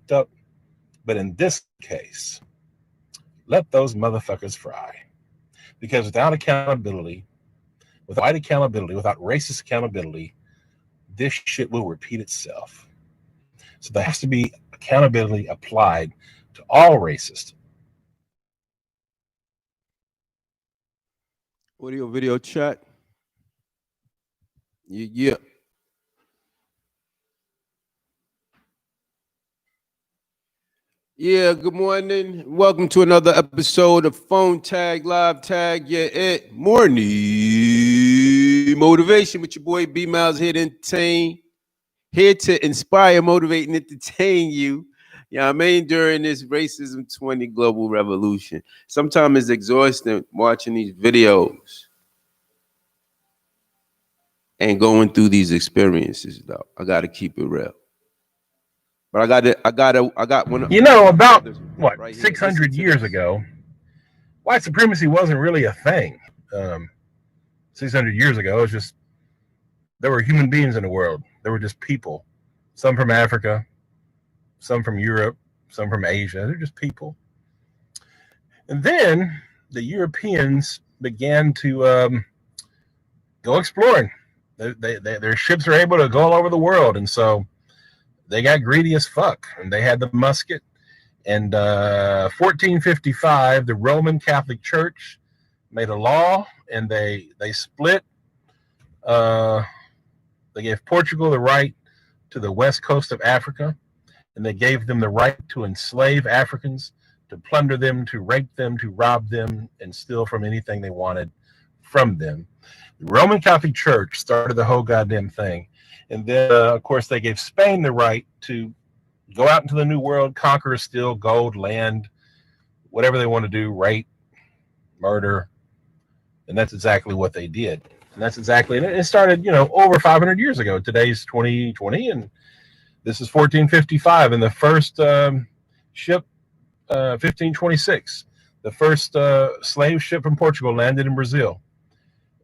fucked up. But in this case, let those motherfuckers fry. Because without accountability, without racist accountability, this shit will repeat itself. So there has to be accountability applied to all racists. Audio video chat. Yeah. Yeah, good morning. Welcome to another episode of Phone Tag, Live Tag. Yeah, morning motivation with your boy B Miles, here to entertain, here to inspire, motivate, and entertain you. Yeah, I mean, during this racism 20 global revolution, sometimes it's exhausting watching these videos and going through these experiences. Though I got to keep it real. But I got one. You know, about what, right 600 years ago, white supremacy wasn't really a thing. 600 years ago, it was just there were human beings in the world. There were just people, some from Africa, some from Europe, some from Asia. They're just people. And then the Europeans began to go exploring. Their ships are able to go all over the world, and so they got greedy as fuck. And they had the musket. And 1455, the Roman Catholic Church made a law, and they split. They gave Portugal the right to the west coast of Africa, and they gave them the right to enslave Africans, to plunder them, to rape them, to rob them, and steal from anything they wanted from them. The Roman Catholic Church started the whole goddamn thing. And then, of course, they gave Spain the right to go out into the New World, conquer, steal gold, land, whatever they want to do, rape, murder. And that's exactly what they did. And it started, over 500 years ago. Today's 2020, and this is 1455. And the first ship, 1526, the first slave ship from Portugal landed in Brazil.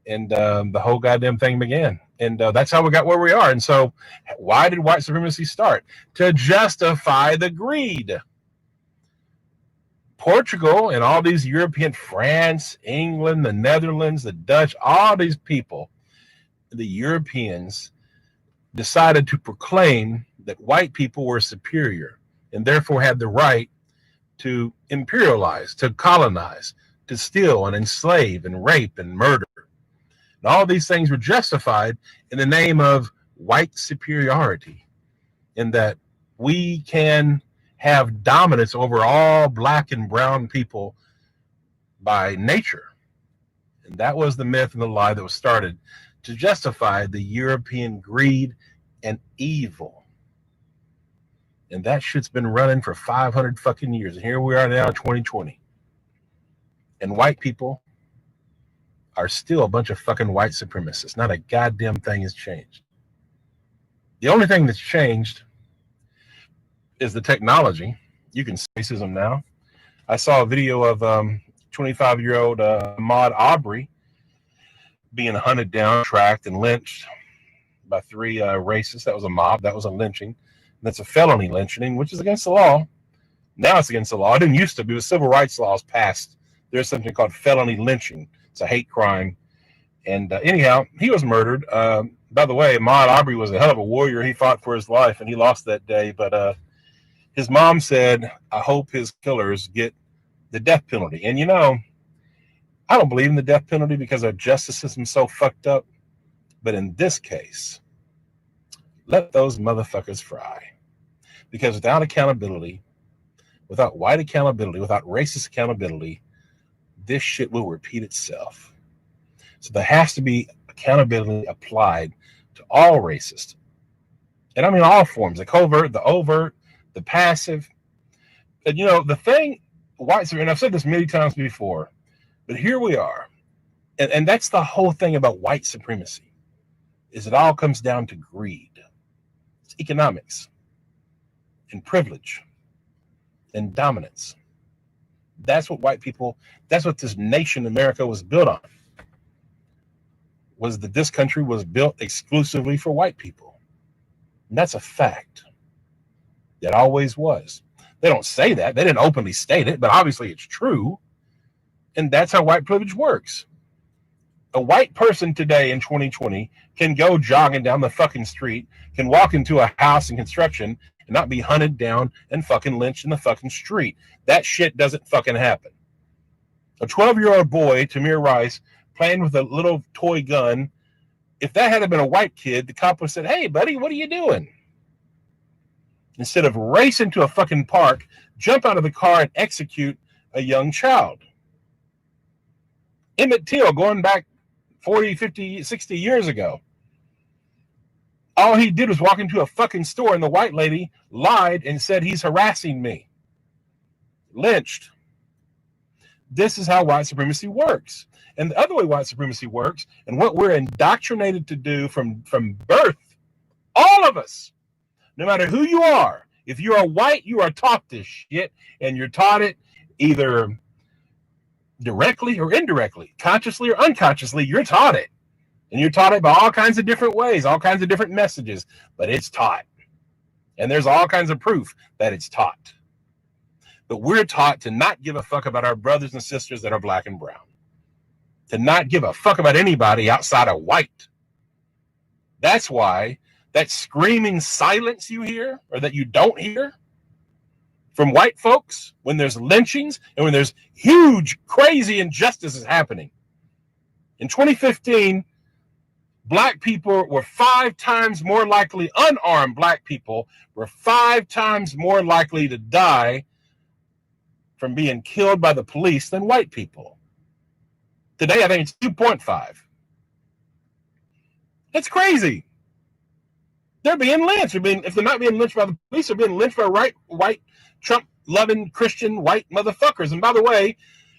And the whole goddamn thing began. And that's how we got where we are. And so why did white supremacy start? To justify the greed. Portugal and all these European, France, England, the Netherlands, the Dutch, all these people, the Europeans, decided to proclaim that white people were superior and therefore had the right to imperialize, to colonize, to steal and enslave and rape and murder. And all these things were justified in the name of white superiority, in that we can have dominance over all black and brown people by nature. And that was the myth and the lie that was started to justify the European greed and evil. And that shit's been running for 500 fucking years. And here we are now in 2020. And white people are still a bunch of fucking white supremacists. Not a goddamn thing has changed. The only thing that's changed is the technology. You can see racism now. I saw a video of 25-year-old Ahmaud Arbery being hunted down, tracked, and lynched by three racists. That was a mob. That was a lynching. That's a felony lynching, which is against the law. Now it's against the law. It didn't used to be. It was civil rights laws passed. There's something called felony lynching. It's a hate crime. And anyhow, he was murdered. By the way, Ahmaud Arbery was a hell of a warrior. He fought for his life, and he lost that day. But his mom said, I hope his killers get the death penalty. And, I don't believe in the death penalty because our justice system's so fucked up. But in this case, let those motherfuckers fry. Because without accountability, without white accountability, without racist accountability, this shit will repeat itself. So there has to be accountability applied to all racists. And I mean all forms, the covert, the overt, the passive. And the thing, and I've said this many times before, but here we are. And that's the whole thing about white supremacy, is it all comes down to greed. It's economics and privilege and dominance. That's what that's what this nation, America, was built on. Was that this country was built exclusively for white people. And that's a fact. It always was. They don't say that. They didn't openly state it, but obviously it's true. And that's how white privilege works. A white person today in 2020 can go jogging down the fucking street, can walk into a house in construction and not be hunted down and fucking lynched in the fucking street. That shit doesn't fucking happen. A 12-year-old boy, Tamir Rice, playing with a little toy gun, if that had been a white kid, the cop would have said, "Hey, buddy, what are you doing?" Instead of racing to a fucking park, jump out of the car and execute a young child. Emmett Till, going back 40, 50, 60 years ago, all he did was walk into a fucking store and the white lady lied and said he's harassing me. Lynched. This is how white supremacy works. And the other way white supremacy works, and what we're indoctrinated to do from birth, all of us, no matter who you are, if you are white, you are taught this shit, and you're taught it either directly or indirectly, consciously or unconsciously, you're taught it. And you're taught it by all kinds of different ways, all kinds of different messages, but it's taught. And there's all kinds of proof that it's taught. But we're taught to not give a fuck about our brothers and sisters that are black and brown, to not give a fuck about anybody outside of white. That's why that screaming silence you hear, or that you don't hear from white folks when there's lynchings and when there's huge, crazy injustices happening. In 2015, black people were 5 times more likely, unarmed black people were 5 times more likely to die from being killed by the police than white people. Today, I think it's 2.5. It's crazy. They're being lynched. If they're not being lynched by the police, they're being lynched by white Trump-loving Christian white motherfuckers. And by the way,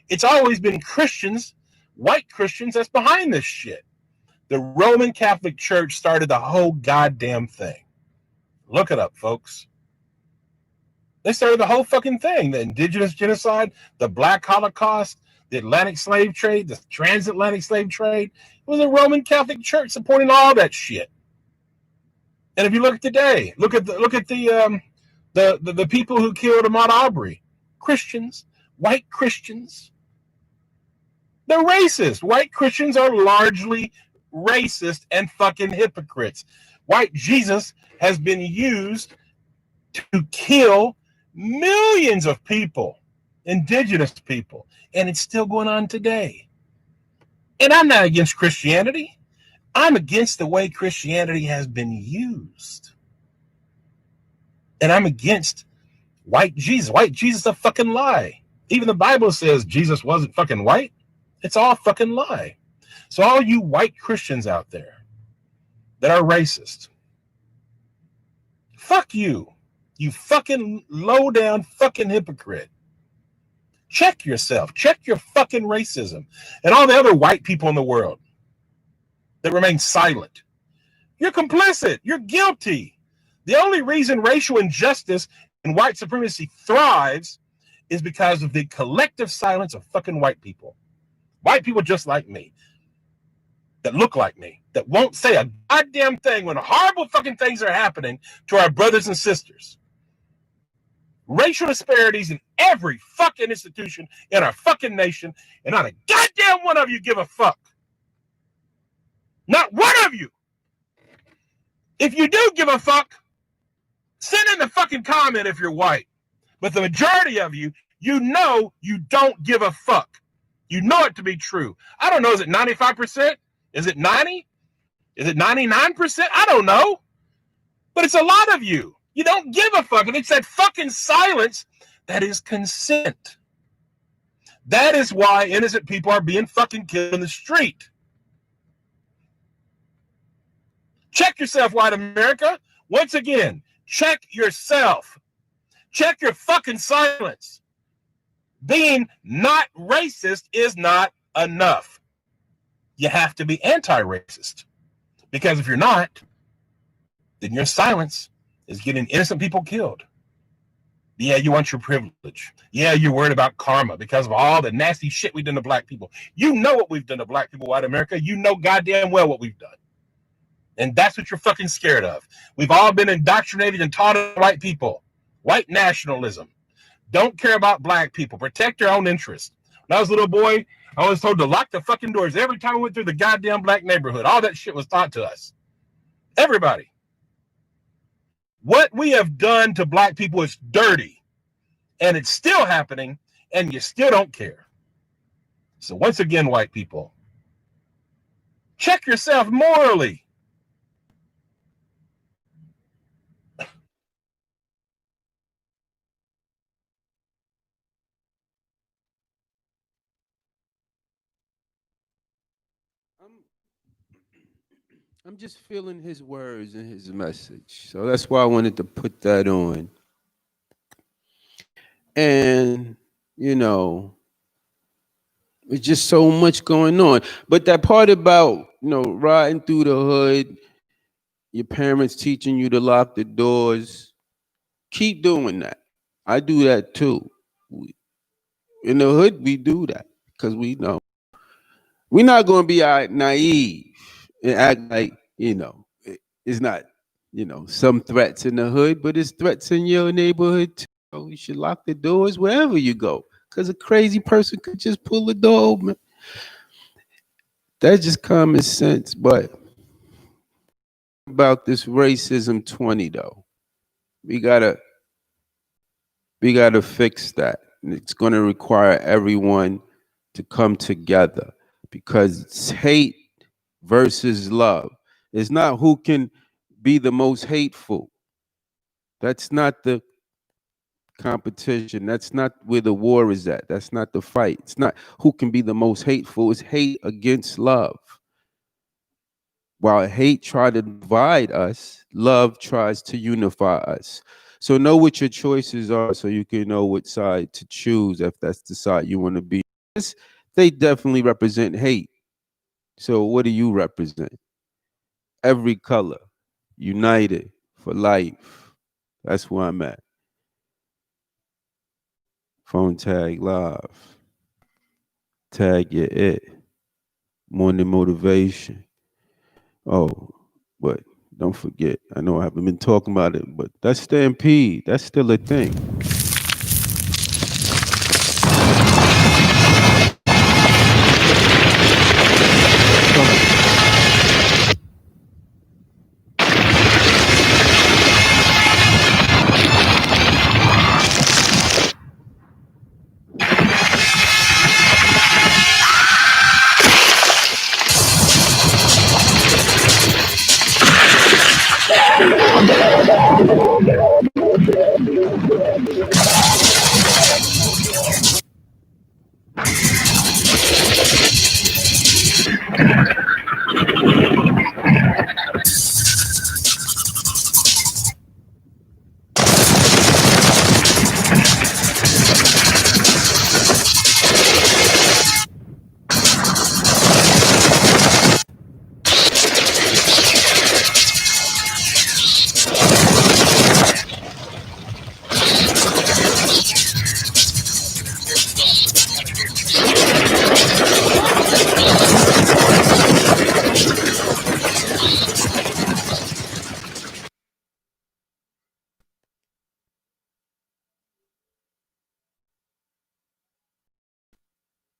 it's always been Christians, white Christians, that's behind this shit. The Roman Catholic Church started the whole goddamn thing. Look it up, folks. They started the whole fucking thing. The indigenous genocide, the Black Holocaust, the Atlantic slave trade, the transatlantic slave trade. It was the Roman Catholic Church supporting all that shit. And if you look at today, look at the people who killed Ahmaud Arbery, Christians, white Christians. They're racist. White Christians are largely racist and fucking hypocrites. White Jesus has been used to kill millions of people, indigenous people, and it's still going on today. And I'm not against Christianity. I'm against the way Christianity has been used. And I'm against white Jesus. White Jesus is a fucking lie. Even the Bible says Jesus wasn't fucking white. It's all a fucking lie. So all you white Christians out there that are racist, fuck you. You fucking low down fucking hypocrite. Check yourself. Check your fucking racism. And all the other white people in the world that remain silent. You're complicit. You're guilty. The only reason racial injustice and white supremacy thrives is because of the collective silence of fucking white people. White people just like me, that look like me, that won't say a goddamn thing when horrible fucking things are happening to our brothers and sisters. Racial disparities in every fucking institution in our fucking nation, and not a goddamn one of you give a fuck. Not one of you. If you do give a fuck, send in the fucking comment if you're white. But the majority of you, you know you don't give a fuck. You know it to be true. I don't know, is it 95%? Is it 90? Is it 99%? I don't know. But it's a lot of you. You don't give a fuck. And it's that fucking silence that is consent. That is why innocent people are being fucking killed in the street. Check yourself, white America. Once again, check yourself. Check your fucking silence. Being not racist is not enough. You have to be anti-racist. Because if you're not, then your silence is getting innocent people killed. Yeah, you want your privilege. Yeah, you're worried about karma because of all the nasty shit we've done to black people. You know what we've done to black people, white America. You know goddamn well what we've done. And that's what you're fucking scared of. We've all been indoctrinated and taught as white people. white nationalism. Don't care about black people. Protect your own interests. When I was a little boy, I was told to lock the fucking doors every time we went through the goddamn black neighborhood. All that shit was taught to us. Everybody. What we have done to black people is dirty. And it's still happening, and you still don't care. So once again, white people, check yourself morally. I'm just feeling his words and his message. So that's why I wanted to put that on. And, you know, it's just so much going on. But that part about, you know, riding through the hood, your parents teaching you to lock the doors, keep doing that. I do that too. In the hood, we do that because we know we're not going to be naive and act like, you know, it's not, you know, some threats in the hood, but it's threats in your neighborhood too. So you should lock the doors wherever you go because a crazy person could just pull the door open. That's just common sense. But about this racism 20 though, we gotta fix that. And it's going to require everyone to come together because it's hate versus love. It's not who can be the most hateful. That's not the competition. That's not where the war is at. That's not the fight. It's not who can be the most hateful. It's hate against love. While hate tries to divide us, love tries to unify us. So know what your choices are so you can know what side to choose if that's the side you want to be. They definitely represent hate. So what do you represent? Every color, united for life. That's where I'm at. Phone tag live. Tag your it. Morning motivation. Oh, but don't forget, I know I haven't been talking about it, but that's Stampede. That's still a thing.